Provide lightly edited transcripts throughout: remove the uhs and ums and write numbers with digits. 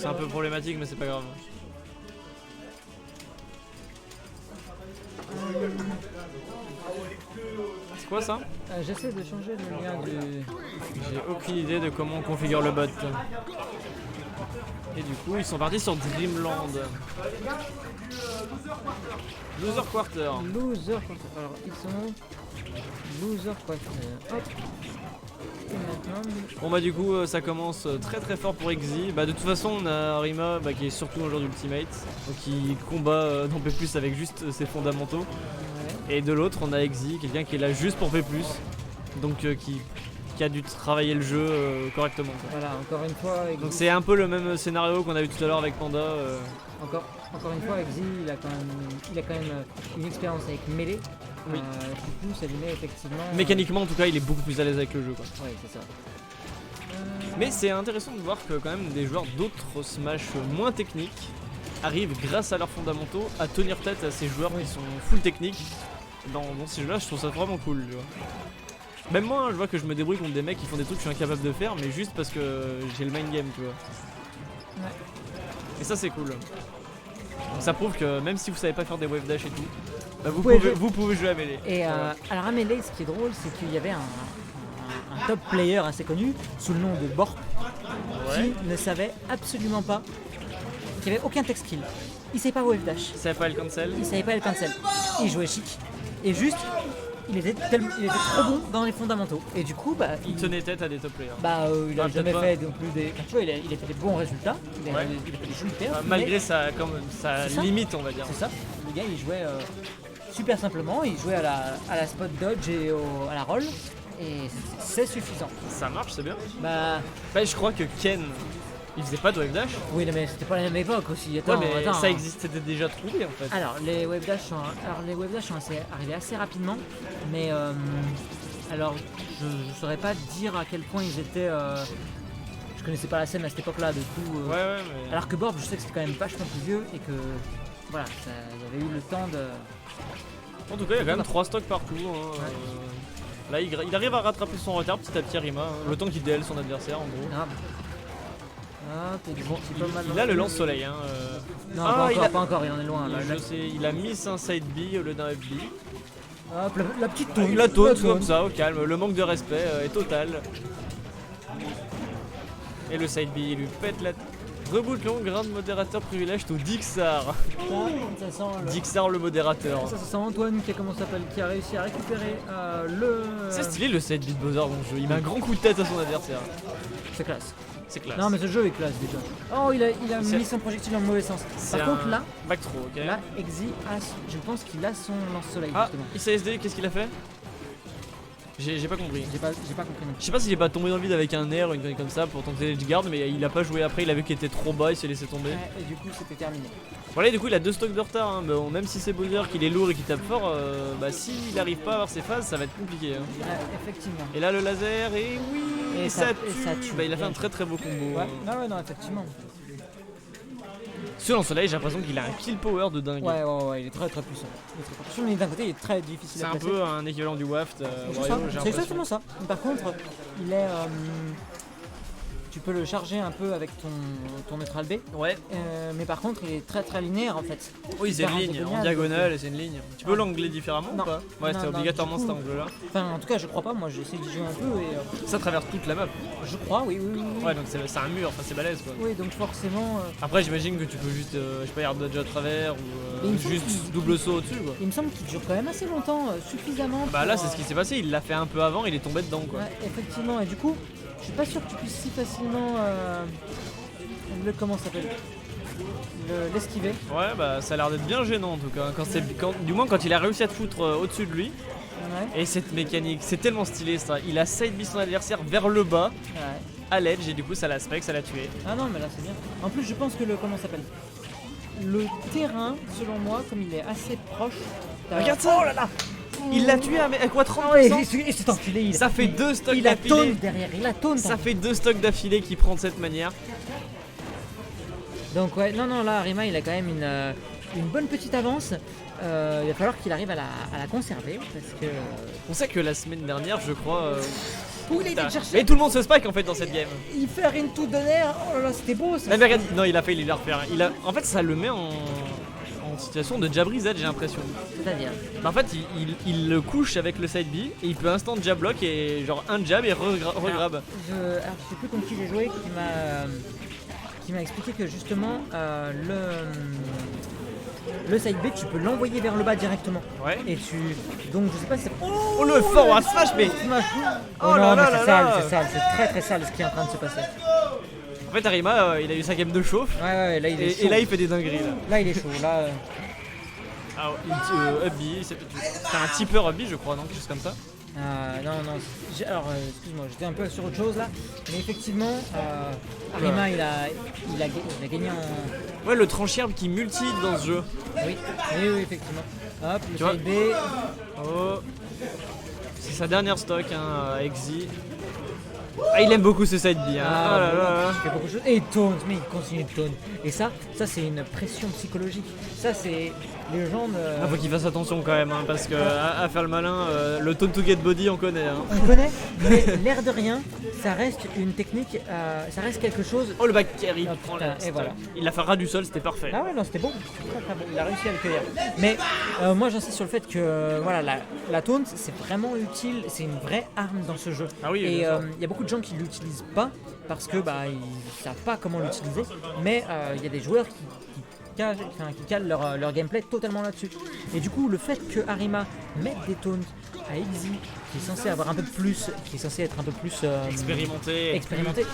c'est un peu problématique, mais c'est pas grave. C'est quoi ça? J'essaie de changer le lien du... J'ai aucune idée de comment on configure le bot. Et du coup, ils sont partis sur Dreamland. Loser Quarter. Loser Quarter. Alors, ils sont... Loser Quarter. Hop. Et maintenant... Bon bah du coup ça commence très très fort pour Exy. Bah de toute façon on a Rima qui est surtout un joueur d'Ultimate, donc qui combat non P+, avec juste ses fondamentaux. Ouais. Et de l'autre on a Exy, quelqu'un qui est là juste pour P+, donc qui a dû travailler le jeu correctement quoi. Voilà, encore une fois... Donc c'est un peu le même scénario qu'on a vu tout à l'heure avec Panda. Encore une fois, Exy, il a quand même une expérience avec Melee. Oui. Du coup, ça lui met effectivement... Mécaniquement en tout cas il est beaucoup plus à l'aise avec le jeu quoi. Ouais, c'est ça. Mais c'est intéressant de voir que quand même des joueurs d'autres Smash moins techniques arrivent grâce à leurs fondamentaux à tenir tête à ces joueurs qui sont full techniques. Dans ces jeux là je trouve ça vraiment cool tu vois. Même moi je vois que je me débrouille contre des mecs qui font des trucs que je suis incapable de faire, mais juste parce que j'ai le mind game tu vois. Ouais. Et ça c'est cool. Donc ça prouve que même si vous savez pas faire des wave dash et tout, bah vous pouvez jouer à Melee. Et alors à Melee, ce qui est drôle, c'est qu'il y avait un top player assez connu sous le nom de Borp qui ne savait absolument pas, qui avait aucun tech skill. Il savait pas wave dash. Il savait pas le cancel. Il savait pas le cancel. Il jouait chic. Et juste, il était trop bon dans les fondamentaux. Et du coup, bah, Il tenait tête à des top players. Bah, il a Ah, jamais peut-être fait non plus des. Enfin, tu vois, il a fait des bons résultats. Il a Ouais. fait des jolies perfs. Malgré mais sa C'est ça. limite on va dire. c'est ça. Le gars, il jouait super simplement. Il jouait à la spot dodge et à la roll. Et c'est suffisant. Ça marche, c'est bien. Bah, Je crois que Ken, il faisait pas de wave dash. oui, mais c'était pas la même époque aussi. Attends, Ouais, mais attends, ça hein. existait déjà trouvé en fait. Alors les wave dash sont arrivés assez rapidement, mais alors je saurais pas dire à quel point ils étaient. Je connaissais pas la scène à cette époque-là de tout. Ouais, mais. Alors que Borb, je sais que c'était quand même vachement plus vieux et que voilà, il y avait eu le temps de. En tout cas, il y a quand même 3 stocks partout. Hein. Là, il arrive à rattraper son retard petit à petit, Rima. Hein. Le temps qu'il DL son adversaire en gros. Grave. Ah, t'es Bon, pas mal. il a le lance-soleil. Hein. Non, Ah, pas encore, il en est loin. Là, Je sais, il a mis un side B au lieu d'un FB. Hop, la petite taunt. Il la taunt comme ça, au calme. Le manque de respect est total. Et le side B, il lui pète la. Reboot long, grand modérateur privilège to Dixar. Ça sent le... Dixar le modérateur. Ça sent Antoine qui a réussi à récupérer le. C'est stylé le side B de Bowser dans le jeu. Il met un grand coup de tête à son adversaire. C'est classe. C'est classe. Non mais ce jeu est classe déjà. Oh il a mis son projectile dans le mauvais sens. Par contre là, back throw, ok. là Exy je pense qu'il a son lance-soleil Ah, justement. ICSD, qu'est-ce qu'il a fait? J'ai pas compris. J'ai pas compris non plus. Je sais pas s'il est pas tombé dans le vide avec un air ou une connerie comme ça pour tenter l'edge guard, mais il a pas joué après, il a vu qu'il était trop bas, il s'est laissé tomber. Ouais, et du coup c'était terminé. Voilà, du coup il a 2 stocks de retard, hein. Bon, même si c'est Bowser, qu'il est lourd et qu'il tape fort, bah s'il arrive pas à avoir ses phases, ça va être compliqué. Hein. Ouais, effectivement. Et là le laser, et oui, Et ça ça tue. tue. Bah, il a fait un très très beau combo. Ouais, non, effectivement. Ce lance-soleil, j'ai l'impression qu'il a un kill power de dingue. Ouais, il est très puissant. Mais d'un côté il est très difficile C'est à un placer. peu un équivalent du Waft. C'est exactement ça. Par contre, il est. Tu peux le charger un peu avec ton neutral B. Ouais. Mais par contre, il est très linéaire en fait. Oui, c'est une ligne, en diagonale, et c'est une ligne. Tu peux l'angler différemment Non. ou pas? Ouais, Non, c'est non, obligatoirement du coup- cet angle-là. Enfin, en tout cas, je crois pas. Moi, j'ai essayé d'y jouer un peu et Ça traverse toute la map. je crois, oui. Ouais, donc c'est un mur, enfin c'est balèze quoi. Oui, donc forcément. Après, j'imagine que tu peux juste, je sais pas, yard dodge à travers ou Mais il me semble juste qu'il- double saut au-dessus quoi. Il me semble qu'il dure quand même assez longtemps, suffisamment. Bah là, pour, c'est ce qui s'est passé, il l'a fait un peu avant, il est tombé dedans quoi. Ouais, effectivement. Et du coup, je suis pas sûr que tu puisses si facilement comment ça s'appelle l'esquiver. Ouais, bah ça a l'air d'être bien gênant en tout cas. Du moins, quand il a réussi à te foutre au-dessus de lui. Ouais. Et cette mécanique, c'est tellement stylé ça. Il a side B son adversaire vers le bas, Ouais. à l'edge, et du coup, ça l'a spec, ça l'a tué. Ah non, mais là c'est bien. En plus, je pense que le terrain, selon moi, comme il est assez proche. Regarde ça! Oh là là! Il l'a tué à quoi 30%? Ah ouais, et cet enculé, Ça fait 2 stocks il a d'affilée. taunt derrière, il a taunt. Ça fait 2 stocks d'affilée qui prend de cette manière. Donc ouais, non, là, Rima, il a quand même une bonne petite avance. Il va falloir qu'il arrive à la conserver parce que. On sait que la semaine dernière, je crois, Ouh, il a été Putain. le chercher. Et tout le monde se spike en fait dans cette game. Il fait un into de nerf. Oh là là, c'était beau ça. Ah, mais regarde, non, il a failli la refaire. En fait, ça le met en situation de jab reset, j'ai l'impression. C'est-à-dire Bah, en fait, il le couche avec le side B et il peut instant jab block et genre un jab et regrab. Alors, je sais plus contre qui j'ai joué qui m'a expliqué que justement le side B tu peux l'envoyer vers le bas directement. Ouais. Et donc je sais pas si c'est. Oh le forward smash, mais Oh, Oh là non, mais là c'est là là. sale, c'est très très sale ce qui est en train de se passer. en fait, Arima, il a eu sa game de chauffe Ouais, là il est chaud. et là, il fait des dingueries. Là. Là il est chaud, là. Ah, up B, c'est un tipper up B, je crois, non? Quelque chose comme ça. Non, alors excuse-moi, j'étais un peu sur autre chose là, mais effectivement, Arima il a gagné en. Ouais, le tranchierbe qui multi dans ce jeu. Oui, effectivement. Hop, le Tu vois side B. Oh. C'est sa dernière stock, hein, Exy. Ah, il aime beaucoup ce side B. Hein. Oh là là là. Il fait beaucoup de choses. Et il taunt, mais il continue de taunt. Et ça c'est une pression psychologique. Ça, c'est les gens de. Ah, faut qu'il fasse attention quand même, hein, parce que à faire le malin, le taunt to get body, on connaît. Hein. On connaît, mais l'air de rien, ça reste une technique, ça reste quelque chose. Oh, le back carry, Ah, prend putain, la et voilà. Il a fait ras du sol, c'était parfait. Ah ouais, non, c'était bon, très très bon. Il a réussi à le cueillir. Mais moi, j'insiste sur le fait que voilà, la taunt, c'est vraiment utile, c'est une vraie arme dans ce jeu. Ah oui, et bien sûr. il y a beaucoup de gens qui l'utilisent pas parce que ils savent pas comment l'utiliser. Mais il y a des joueurs qui calent leur gameplay totalement là-dessus. Et du coup, le fait que Arima mette des taunts à Exy, qui est censé avoir un peu plus, qui est censé être un peu plus Expérimenté.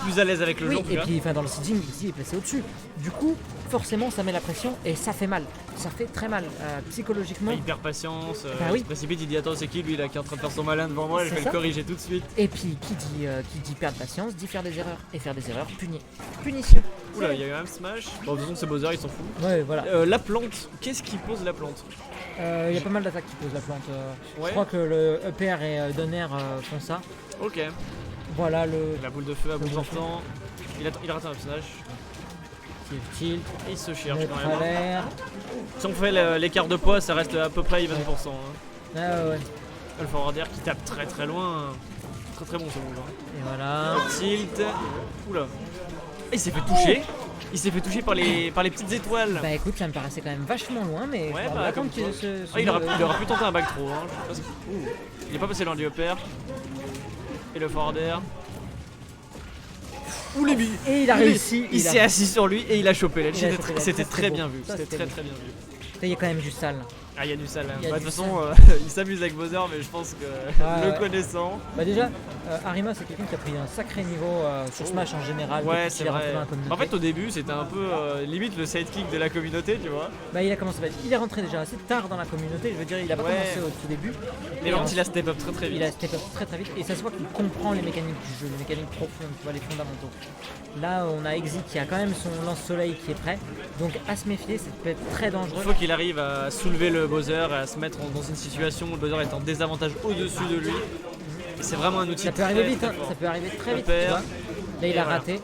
Plus à l'aise avec le oui, jeu. et puis dans le seeding, Exy est placé au-dessus. Du coup, forcément, ça met la pression et ça fait mal. Ça fait très mal psychologiquement. Il perd patience, Bah il oui. se précipite, il dit attends c'est qui lui là qui est en train de faire son malin devant moi, je C'est vais ça. le corriger tout de suite. Et puis, qui dit perdre patience, dit faire des erreurs. Et faire des erreurs, punition. Oula, il y a eu un smash. Bon, de toute façon c'est Bowser, il s'en fout. Ouais, voilà. La plante, qu'est-ce qui pose la plante? Il y a pas mal d'attaques qui posent la plante. Ouais. Je crois que le EPR et Donner font ça. Ok. Voilà le La boule de feu à bout boule de portant. Il a raté un smash. tilt, Et il se cherche le quand même. travers. Si on fait l'écart de poids, ça reste à peu près 20%. Hein. Ah ouais. Le forwarder qui tape très très loin. Très très bon ce move. Hein. Et voilà. Tilt. Oula. Il s'est fait toucher. Il s'est fait toucher par les petites étoiles. Bah écoute, ça me paraissait quand même vachement loin, mais Ouais, on bah, va comme attendre qu'il toi. se. Il aurait pu tenter un back throw. Hein. Je sais pas si- Ouh. Il est pas passé dans le upper. Et le forwarder. Ouh les billes. Et il a réussi. Il s'est assis sur lui et il a chopé l'edge. Il a chopé l'edge. C'était Ça, très c'était bien beau. vu. Ça, C'était c'était très beau. très bien vu. Il y a quand même du sale. Ah, il y a du sale. Hein. Il y a Bah, de du toute façon, il s'amuse avec Bowser, mais je pense que le ouais. connaissant. Bah déjà, Arima c'est quelqu'un qui a pris un sacré niveau sur Smash en général. Ouais, depuis c'est qu'il est rentré vrai. dans la communauté. En fait, au début, c'était un peu limite le sidekick de la communauté, tu vois. Bah il a commencé, il est rentré déjà assez tard dans la communauté, je veux dire, il a pas Ouais. commencé au tout début. Mais Et par contre, ensuite, il a step up très très vite. il a step up très très vite et ça se voit qu'il comprend les mécaniques du jeu, les mécaniques profondes, tu vois, les fondamentaux. Là, on a Exy qui a quand même son lance-soleil qui est prêt, donc à se méfier, ça peut être très Il dangereux. faut qu'il arrive à soulever le Bowser, à se mettre dans une situation où le Bowser est en désavantage au-dessus de lui. Et c'est vraiment un outil Ça peut arriver très, vite, très hein, fort. ça peut arriver très vite. Repère. Tu vois. Là, il Et a voilà. raté.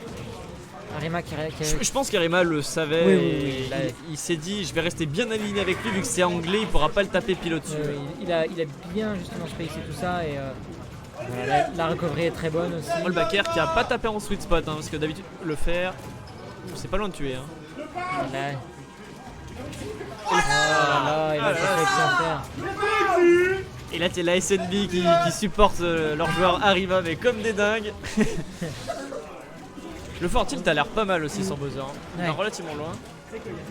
Arima qui a. Je pense qu'Arima le savait Oui, et là, il s'est dit je vais rester bien aligné avec lui vu que c'est anglais, il pourra pas le taper pile au-dessus. il a bien justement spacé tout ça et voilà, la recovery est très bonne aussi. Le backer qui a pas tapé en sweet spot hein, parce que d'habitude le faire c'est pas loin de tuer hein. Là. Oh là là, il a fait avec son frère. Et là t'es la SNB qui supporte leurs joueurs Arriva mais comme des dingues. Le fort tilt a l'air pas mal aussi sans Bowser. Hein. Il est Ouais. relativement loin.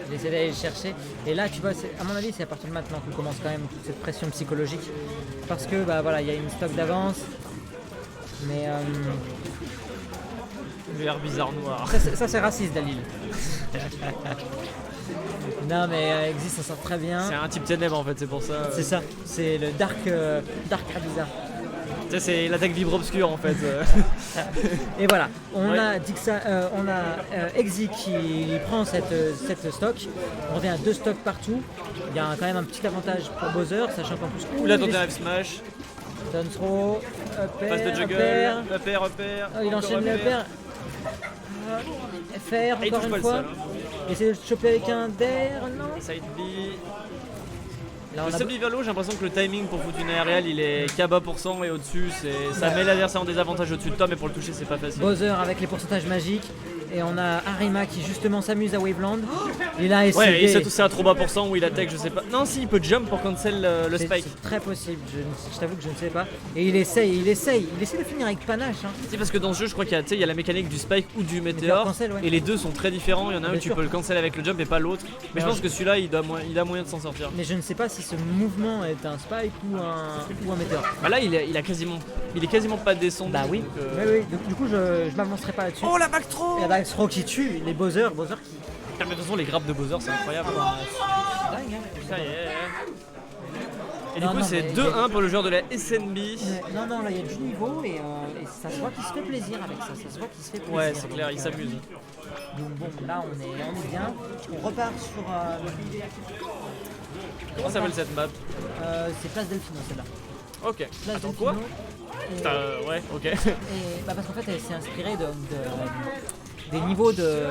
J'essaie d'aller le chercher. Et là, tu vois, à mon avis, c'est à partir de maintenant qu'on commence quand même toute cette pression psychologique. Parce que, bah voilà, il y a une stock d'avance. Mais Vert bizarre noir. ça c'est raciste, Dalil. Non, mais Exy s'en sort très bien. C'est un type ténèbres en fait, c'est pour ça. C'est ça, c'est le Dark Abyssar. Tu sais, c'est l'attaque vibre obscure en fait. Et voilà, on Ouais. a Exy qui prend cette stock. On revient à 2 stocks partout. Il y a quand même un petit avantage pour Bowser, sachant qu'en plus. Ou la tentative smash, Down throw, passe de juggle, upper. upper. Oh, il enchaîne le upper. FR Ah, il encore touche une pas le fois. sol. Hein. Essayer de choper avec un DAIR, non. Side B. Là, Le on a sub vers le haut, j'ai l'impression que le timing pour foutre une aériale il est qu'à bas pour cent et au-dessus, ça met l'adversaire en désavantage au-dessus de toi, mais pour le toucher, c'est pas facile. Bowser avec les pourcentages magiques. Et on a Arima qui justement s'amuse à Waveland. Il a Ouais, essayé. et c'est à trop bas pour cent où il attaque, je sais pas. Non, si, il peut jump pour cancel le spike. C'est très possible, je t'avoue que je ne sais pas. Et il essaye de finir avec panache. Hein. C'est parce que dans ce jeu, je crois qu'il y a la mécanique du spike ou du météore. Cancel, ouais. Et les deux sont très différents. Il y en a un Bien où tu sûr. peux le cancel avec le jump et pas l'autre. Mais je Non, pense que celui-là, il a moyen de s'en sortir. Mais je ne sais pas si ce mouvement est un spike ou un météore. Bah là, il est quasiment pas descendu. Bah oui. donc, Oui. Du coup, je m'avancerai pas là-dessus. Oh la back throw. Il y a Dax Throw qui tue, les Bowser qui. Ah, mais de toute façon, les grappes de Bowser, c'est incroyable. C'est dingue, hein. Ça y est. Et Non, du coup, non, c'est mais- 2-1 pour le joueur de la SNB. Non, là il y a du niveau et ça se voit qu'il se fait plaisir avec ça. Ça se voit qu'il se fait plaisir. Ouais, c'est clair, il Donc, s'amuse. Donc bon, là on est bien. On repart sur. Comment s'appelle cette map? C'est Place Delfino celle-là. Ok. Place Attends, Delfino. quoi? Putain, ouais, ok. Et parce qu'en fait elle s'est inspirée des niveaux de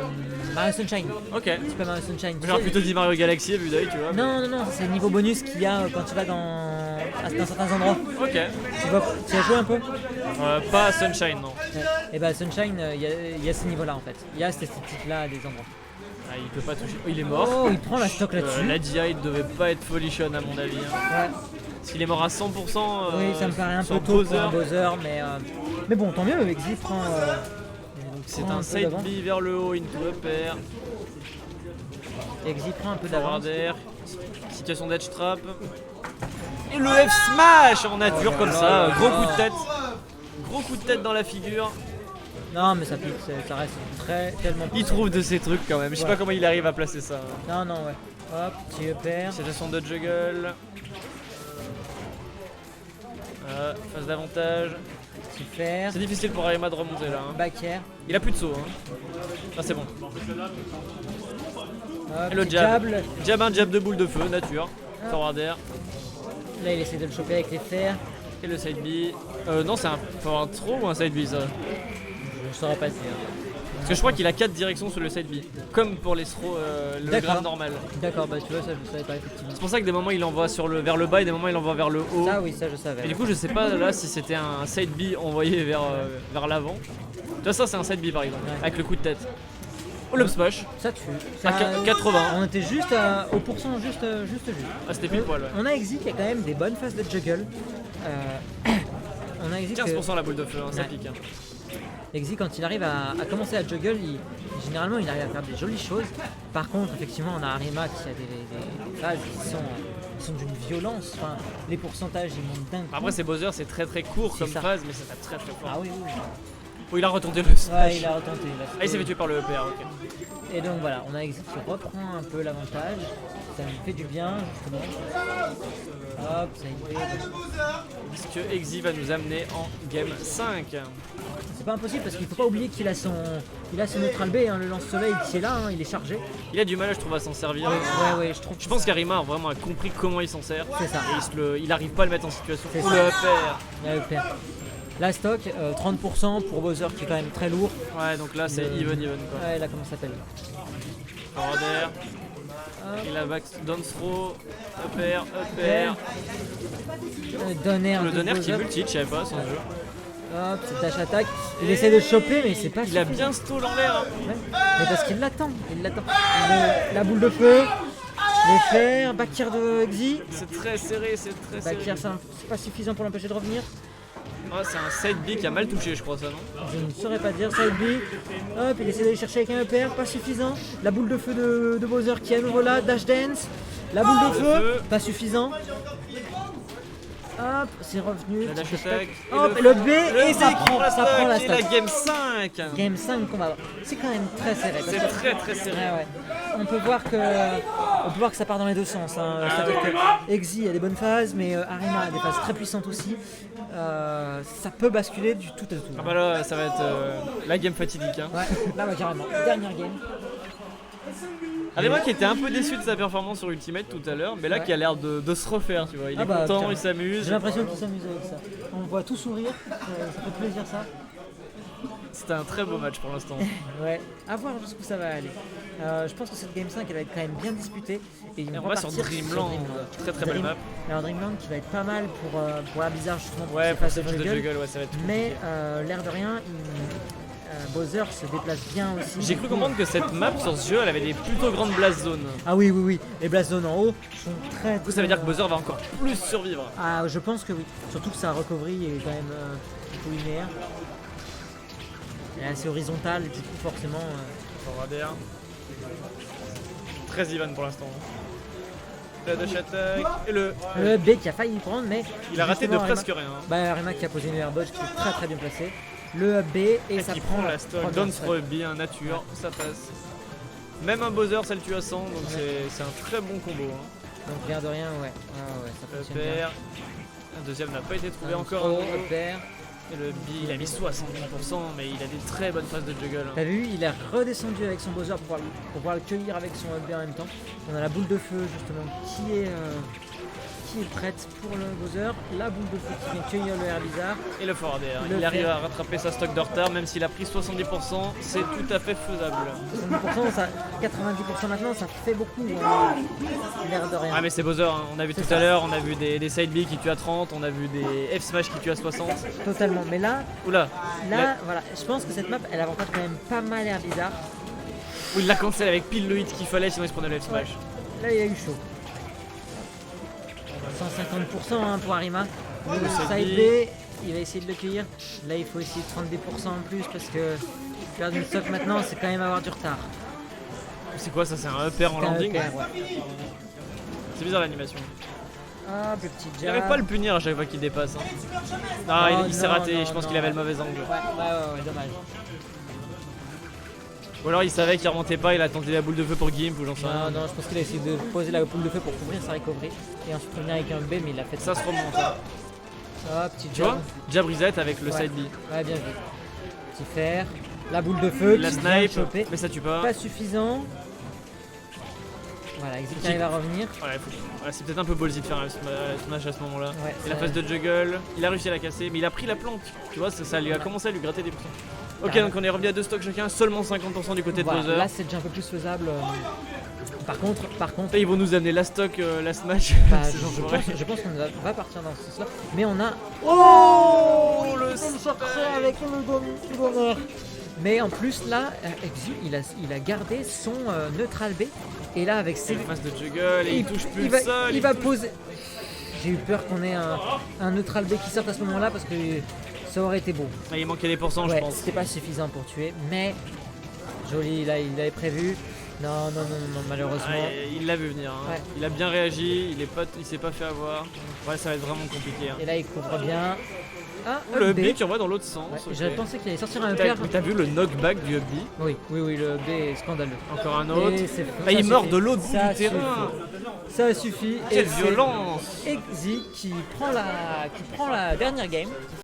Mario Sunshine. Ok. Super Mario Sunshine. Tu J'aurais sais, plutôt dit Mario Galaxy à vue d'œil, tu vois. Non, c'est le niveau bonus qu'il y a quand tu vas dans certains endroits. Ok. Tu as joué un peu? Pas Sunshine, non. Et bah Sunshine, il y a ce niveau-là en fait. Il y a cette esthétique-là à des endroits. Ah, il peut pas toucher. Oh, il est mort. Oh, il prend la stock là-dessus. La DI devait pas être folichonne à mon avis. Hein. Ouais. Parce qu'il est mort à 100%. Oui, ça me paraît un peu sur tôt pour Bowser. un Bowser, mais bon, tant mieux, Exif prend. C'est prend un peu side d'avance. B vers le haut, into upper, Exif prend un peu d'avance. forward air, situation d'edge trap. Et le F smash en nature comme ça, gros coup de tête. Gros coup de tête dans la figure. Non, mais ça pique, ça reste tellement. Il trouve de ces trucs quand même. Je sais Ouais. pas comment il arrive à placer ça. Non, ouais. Hop, petit upper. Situation de juggle. Phase d'avantage. Petit fer. C'est difficile pour Arima de remonter là. Hein. Back air. Il a plus de saut. Hein. Ah, c'est bon. Hop, Et le petit jab. jab. Jab, un jab de boule de feu, nature. Forward air. Là, il essaie de le choper avec les fers. Et le side B. Non, c'est un forward throw ou un side B ça? Je saurais pas dire. Parce que je crois qu'il a 4 directions sur le side B. Comme pour les throws, le D'accord. grab normal. D'accord, bah tu vois, ça je savais pas effectivement. C'est pour ça que des moments il envoie vers le bas et des moments il envoie vers le haut. Ça, oui, ça je savais. Et du coup, je sais pas là si c'était un side B envoyé vers l'avant. Tu vois, ça c'est un side B par exemple, Ouais. avec le coup de tête. Oh, l'up smash. Ça tue. À 80. On était juste au pourcent, juste. Ah, c'était pile poil, ouais. On a Exit qui a quand même des bonnes phases de juggle. On a Exit 15% la boule de feu, hein, ça Ouais. pique. Hein. Exit quand il arrive à commencer à juggle, généralement il arrive à faire des jolies choses. Par contre, effectivement, on a Arima qui a des phases qui sont d'une violence. Enfin, les pourcentages ils montent d'un coup. Après, c'est Bowser, c'est très très court C'est comme ça. phase, mais ça tape très très fort. Ah oui, oui. Oh, il a retenté le smash. Ouais, il a retenté. Ah, il s'est fait tuer par le EPR, ok. Et donc voilà, on a Exit qui reprend un peu l'avantage. Ça lui fait du bien, justement. Hop, ça y est. Est-ce que Exi va nous amener en game 5? C'est pas impossible parce qu'il faut pas oublier qu'il a son neutral B, hein, le lance-soleil qui est là, hein, il est chargé. Il a du mal, je trouve, à s'en servir. Ouais, je trouve. Je pense qu'Arima vraiment a compris comment il s'en sert. C'est ça. Et il arrive pas à le mettre en situation. C'est Oh, ça. le EPR. Il a le père. La stock, 30% pour Bowser qui est quand même très lourd. Ouais, donc là c'est Le- even quoi. Ouais, là comment ça s'appelle? Forward air. Il a back down throw, upper, upper. Donner Le donner qui est multi, je savais pas son jeu. Hop, c'est dash attack. Il essaie de choper, mais c'est pas Il a suffisant. bien stall en l'air. Hein. Ouais. Mais parce qu'il l'attend, la boule de feu, les fers, back air de Exi. C'est très serré, c'est très serré. Back air, c'est pas suffisant pour l'empêcher de revenir. Ah, c'est un side B qui a mal touché, je crois, ça, non? Je ne saurais pas dire, side B. Hop, il essaie d'aller chercher avec un EPR, pas suffisant. La boule de feu de Bowser qui est à nouveau là, dash dance. La boule de feu, pas suffisant. Hop, c'est revenu. La dash petit attack. Hop, le B, et ça B qui prend la et la stock. game 5. Game 5 qu'on va avoir. C'est quand même très serré. parce C'est que- très très serré. Ouais. On peut voir que ça part dans les deux sens. Hein. C'est-à-dire que Exi a des bonnes phases, mais Arima a des phases très puissantes aussi. Ça peut basculer du tout à tout. Ah bah là, ça va être la game fatidique. Hein. Ouais, là carrément. Dernière game. Arima qui était un peu déçu de sa performance sur Ultimate tout à l'heure, mais là Ouais. qui a l'air de se refaire, tu vois. Il Ah est bah, content, tiens. il s'amuse. J'ai l'impression qu'il s'amuse avec ça. On voit tout sourire, ça fait plaisir ça. C'était un très beau match pour l'instant. Ouais, à voir jusqu'où ça va aller. Je pense que cette Game 5 elle va être quand même bien disputée. Et ils Et on vont va sur repartir Dreamland. Très très belle map. Alors Dreamland qui va être pas mal pour la Blizzard justement pour Ouais, ses pour phases cette de phase de juggle. juggle, ouais, ça va être tout Mais compliqué. l'air de rien, Bowser se déplace bien aussi. J'ai cru comprendre que cette map sur ce jeu, elle avait des plutôt grandes blast zones. Ah oui, oui, oui. Les blast zones en haut sont très. Du coup, ça veut dire que Bowser va encore plus survivre. Ah, je pense que oui. Surtout que sa recovery est quand même plutôt linéaire. Elle est assez horizontale, du coup, forcément. Forwarder. Très even pour l'instant. La dash attack et le. Le B qui a failli y prendre, mais. Il a raté de justement, presque Arima- rien. Bah, Arima qui a posé une airbot qui est très très bien placée. Le B et ça Qui prend prend la stock, première Dance stock. bien nature, ça passe. Même un Bowser, ça le tue à 100, donc c'est un très bon combo. Hein. Donc, rien de rien, ouais. Ah ouais, ça fonctionne bien. Upper. Un deuxième n'a pas été trouvé Un encore. throw, upper. Et le B, il a mis 70%, mais il a des très bonnes phases de juggle. Hein. T'as vu, il est redescendu avec son Bowser pour pouvoir le cueillir avec son up B en même temps. On a la boule de feu justement qui est prête pour le Bowser. La boule de feu qui vient cueillir le Herbizarre. Et le forwarder, hein. Le Il arrive fait. à rattraper sa stock de retard, même s'il a pris 70%, c'est tout à fait faisable. 70%, ça, 90% maintenant, ça fait beaucoup. Hein. L'air de rien. Ah mais c'est Bowser, hein. On a vu C'est tout ça. à l'heure, on a vu des side B qui tuent à 30, on a vu des F smash qui tuent à 60. Totalement. Mais là, Oula, voilà, je pense que cette map, elle avantage quand même pas mal Herbizarre. où il l'a cancel avec pile le hit qu'il fallait, sinon il se prenait le F smash. Là, il a eu chaud. 150% hein, pour Arima. Le side B, il va essayer de le cueillir. Là, il faut essayer de prendre des pourcents en plus parce que perdre une stock maintenant, c'est quand même avoir du retard. C'est quoi ça? C'est un upper en C'est un landing? upper, ouais. C'est bizarre l'animation. Hop, le petit Il jab. n'arrive pas à le punir à chaque fois qu'il dépasse. Hein. Ah, Non, il s'est non, raté, non, je pense non. qu'il avait le mauvais angle. Ouais, dommage. Ou alors il savait qu'il remontait pas, il a tenté la boule de feu pour Gimp ou j'en sais rien. Non, je pense qu'il a essayé de poser la boule de feu pour couvrir sa recovery et ensuite revenir avec un B, mais il a fait Ça se remonte. Hein. Ah, petit Tu vois? jab. Jab reset avec le Ouais. side B. Ouais, bien vu. Petit fer. La boule de feu La qui vient snipe, choper. mais ça tue pas. Pas suffisant. Voilà, Exit qui arrive à revenir. Ouais, c'est peut-être un peu ballsy de faire un smash à ce moment-là. Ouais, Et la ça- phase de juggle, il a réussi à la casser, mais il a pris la planque. Tu vois, ça lui a commencé à lui gratter des pourcents. Ok, Carrément. donc on est revenu à 2 stocks chacun, seulement 50% du côté de Voilà, Bowser. là c'est déjà un peu plus faisable. Par contre, Là, ils vont nous amener la stock, la smash. bah, C'est genre vrai. je pense qu'on va partir dans ce sens-là. Mais on a Oh le avec le bonheur. Mais en plus là, Exu il a gardé son neutral B. Et là avec C'est ses une phase de juggle et il touche plus il le va, sol. il va poser. J'ai eu peur qu'on ait un neutral B qui sorte à ce moment-là parce que ça aurait été beau. Ah, il manquait des pourcents, je Ouais, pense. c'était pas suffisant pour tuer, mais joli, là il l'avait prévu. Non, malheureusement. Ah, il l'a vu venir. Hein. Ouais. Il a bien réagi, il s'est pas fait avoir. Ouais, ça va être vraiment compliqué. Hein. Et là il couvre bien. Ah, Le up B. B qui envoie dans l'autre sens. Ouais, ok. j'avais pensé qu'il allait sortir un T'as upper. t'as vu le knockback du up B? Oui, le B est scandaleux. Encore un autre. Et c'est- Là, ça il meurt suffit. de l'autre bout Ça du terrain. suffit. Ça suffit. Quelle Et c'est violence! Exi qui prend la dernière game.